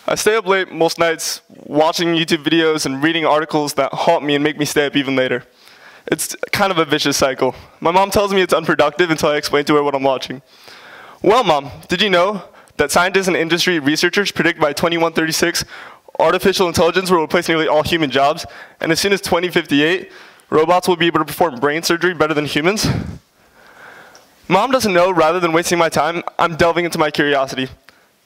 I stay up late most nights watching YouTube videos and reading articles that haunt me and make me stay up even later. It's kind of a vicious cycle. My mom tells me it's unproductive until I explain to her what I'm watching. Well, Mom, did you know that scientists and industry researchers predict by 2136, artificial intelligence will replace nearly all human jobs, and as soon as 2058, robots will be able to perform brain surgery better than humans? Mom doesn't know, rather than wasting my time, I'm delving into my curiosity,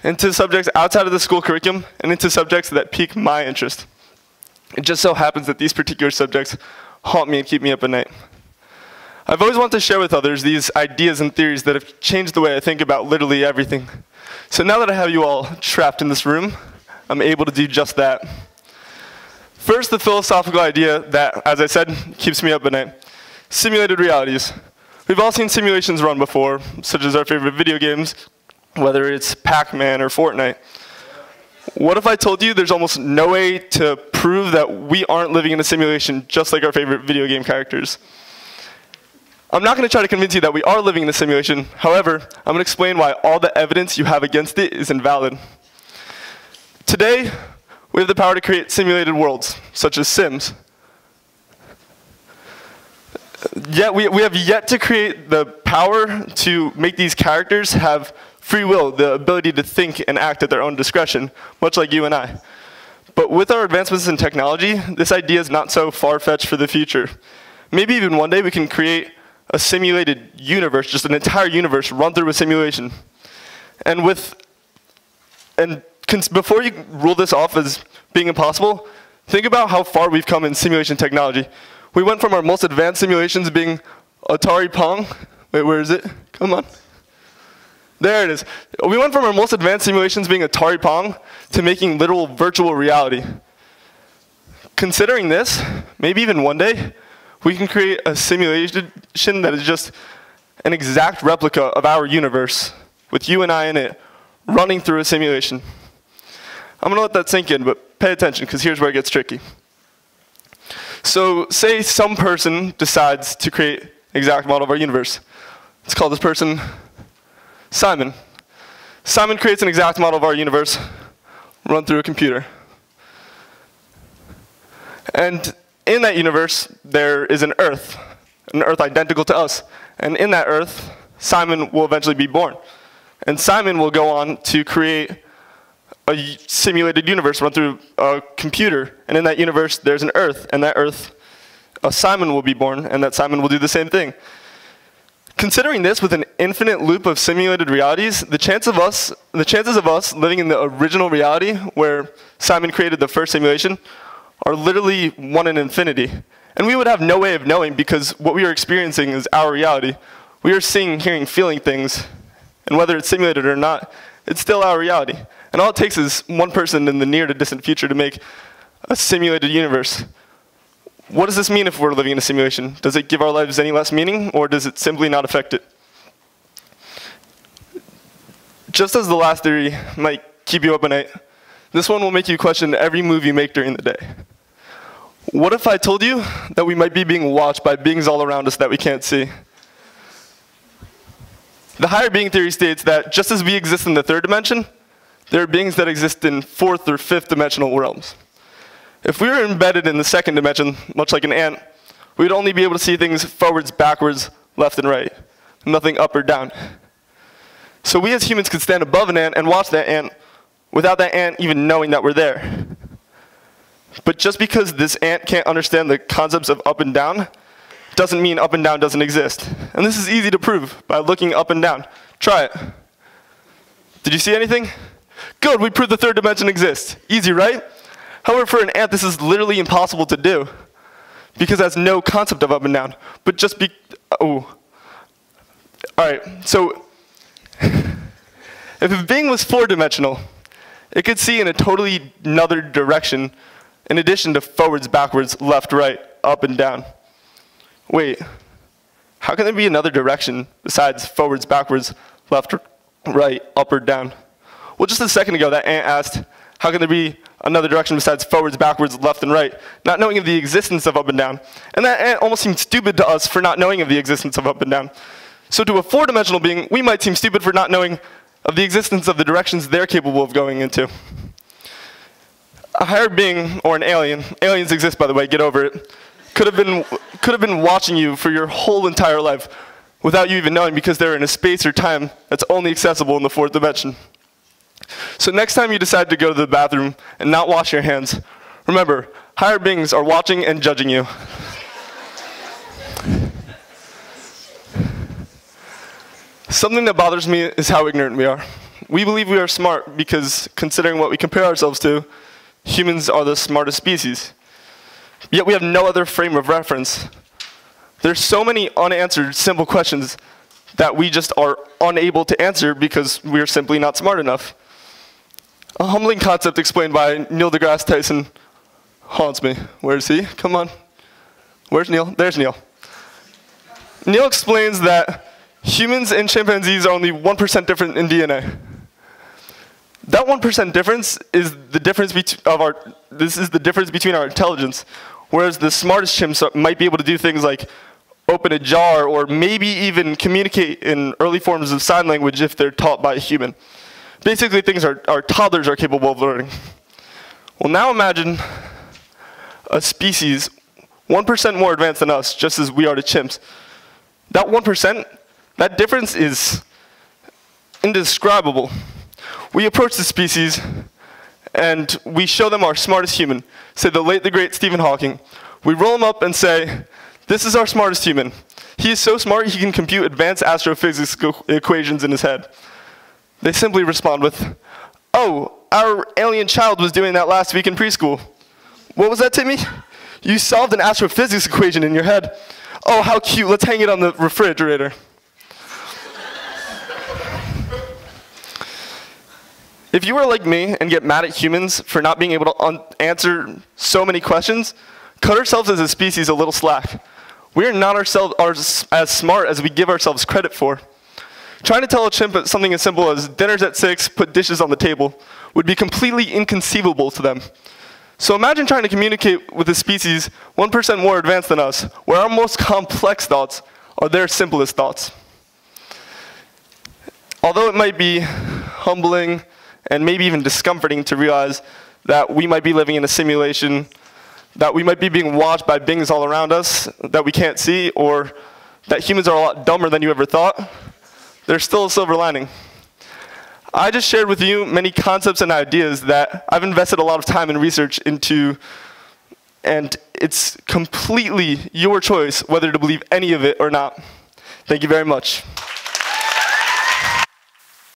into subjects outside of the school curriculum, and into subjects that pique my interest. It just so happens that these particular subjects haunt me and keep me up at night. I've always wanted to share with others these ideas and theories that have changed the way I think about literally everything. So now that I have you all trapped in this room, I'm able to do just that. First, the philosophical idea that, as I said, keeps me up at night. Simulated realities. We've all seen simulations run before, such as our favorite video games, whether it's Pac-Man or Fortnite. What if I told you there's almost no way to prove that we aren't living in a simulation just like our favorite video game characters? I'm not going to try to convince you that we are living in a simulation. However, I'm going to explain why all the evidence you have against it is invalid. Today, we have the power to create simulated worlds, such as Sims. Yet we have yet to create the power to make these characters have free will, the ability to think and act at their own discretion, much like you and I. But with our advancements in technology, this idea is not so far-fetched for the future. Maybe even one day we can create a simulated universe, just an entire universe run through a simulation. And before you rule this off as being impossible, think about how far we've come in simulation technology. We went from our most advanced simulations being Atari Pong. Wait, where is it? Come on. There it is. We went from our most advanced simulations being Atari Pong to making literal virtual reality. Considering this, maybe even one day, we can create a simulation that is just an exact replica of our universe, with you and I in it, running through a simulation. I'm going to let that sink in, but pay attention, because here's where it gets tricky. So say some person decides to create an exact model of our universe. Let's call this person Simon. Simon creates an exact model of our universe, run through a computer. And in that universe, there is an Earth identical to us. And in that Earth, Simon will eventually be born. And Simon will go on to create a simulated universe run through a computer. And in that universe, there's an Earth. And that Earth, a Simon will be born, and that Simon will do the same thing. Considering this with an infinite loop of simulated realities, the chances of us living in the original reality where Simon created the first simulation are literally 1 in infinity. And we would have no way of knowing, because what we are experiencing is our reality. We are seeing, hearing, feeling things, and whether it's simulated or not, it's still our reality. And all it takes is one person in the near to distant future to make a simulated universe. What does this mean if we're living in a simulation? Does it give our lives any less meaning, or does it simply not affect it? Just as the last theory might keep you up at night, this one will make you question every move you make during the day. What if I told you that we might be being watched by beings all around us that we can't see? The higher being theory states that just as we exist in the 3rd dimension, there are beings that exist in 4th or 5th dimensional realms. If we were embedded in the 2nd dimension, much like an ant, we'd only be able to see things forwards, backwards, left, and right, nothing up or down. So we as humans could stand above an ant and watch that ant without that ant even knowing that we're there. But just because this ant can't understand the concepts of up and down doesn't mean up and down doesn't exist. And this is easy to prove by looking up and down. Try it. Did you see anything? Good, we proved the 3rd dimension exists. Easy, right? However, for an ant, this is literally impossible to do, because it has no concept of up and down. But just all right, so if a being was 4-dimensional, it could see in a totally another direction, in addition to forwards, backwards, left, right, up, and down. Wait, how can there be another direction besides forwards, backwards, left, right, up, or down? Well, just a second ago, that ant asked, how can there be another direction besides forwards, backwards, left, and right, not knowing of the existence of up and down? And that ant almost seemed stupid to us for not knowing of the existence of up and down. So to a 4-dimensional being, we might seem stupid for not knowing of the existence of the directions they're capable of going into. A higher being, or an alien, aliens exist by the way, get over it, could have been watching you for your whole entire life without you even knowing, because they're in a space or time that's only accessible in the fourth dimension. So next time you decide to go to the bathroom and not wash your hands, remember, higher beings are watching and judging you. Something that bothers me is how ignorant we are. We believe we are smart because, considering what we compare ourselves to, humans are the smartest species. Yet we have no other frame of reference. There's so many unanswered simple questions that we just are unable to answer because we're simply not smart enough. A humbling concept explained by Neil deGrasse Tyson haunts me. Where is he? Come on. Where's Neil? There's Neil. Neil explains that humans and chimpanzees are only 1% different in DNA. That 1% difference is the difference between our intelligence, whereas the smartest chimps might be able to do things like open a jar or maybe even communicate in early forms of sign language if they're taught by a human. Basically things our toddlers are capable of learning. Well, now imagine a species 1% more advanced than us, just as we are to chimps. That 1%, that difference is indescribable. We approach the species and we show them our smartest human, say the late, the great Stephen Hawking. We roll him up and say, this is our smartest human. He is so smart he can compute advanced astrophysics equations in his head. They simply respond with, oh, our alien child was doing that last week in preschool. What was that, Timmy? You solved an astrophysics equation in your head. Oh, how cute, let's hang it on the refrigerator. If you are like me and get mad at humans for not being able to answer so many questions, cut ourselves as a species a little slack. We are not as smart as we give ourselves credit for. Trying to tell a chimp something as simple as dinner's at 6, put dishes on the table, would be completely inconceivable to them. So imagine trying to communicate with a species 1% more advanced than us, where our most complex thoughts are their simplest thoughts. Although it might be humbling and maybe even discomforting to realize that we might be living in a simulation, that we might be being watched by beings all around us that we can't see, or that humans are a lot dumber than you ever thought, there's still a silver lining. I just shared with you many concepts and ideas that I've invested a lot of time and research into, and it's completely your choice whether to believe any of it or not. Thank you very much.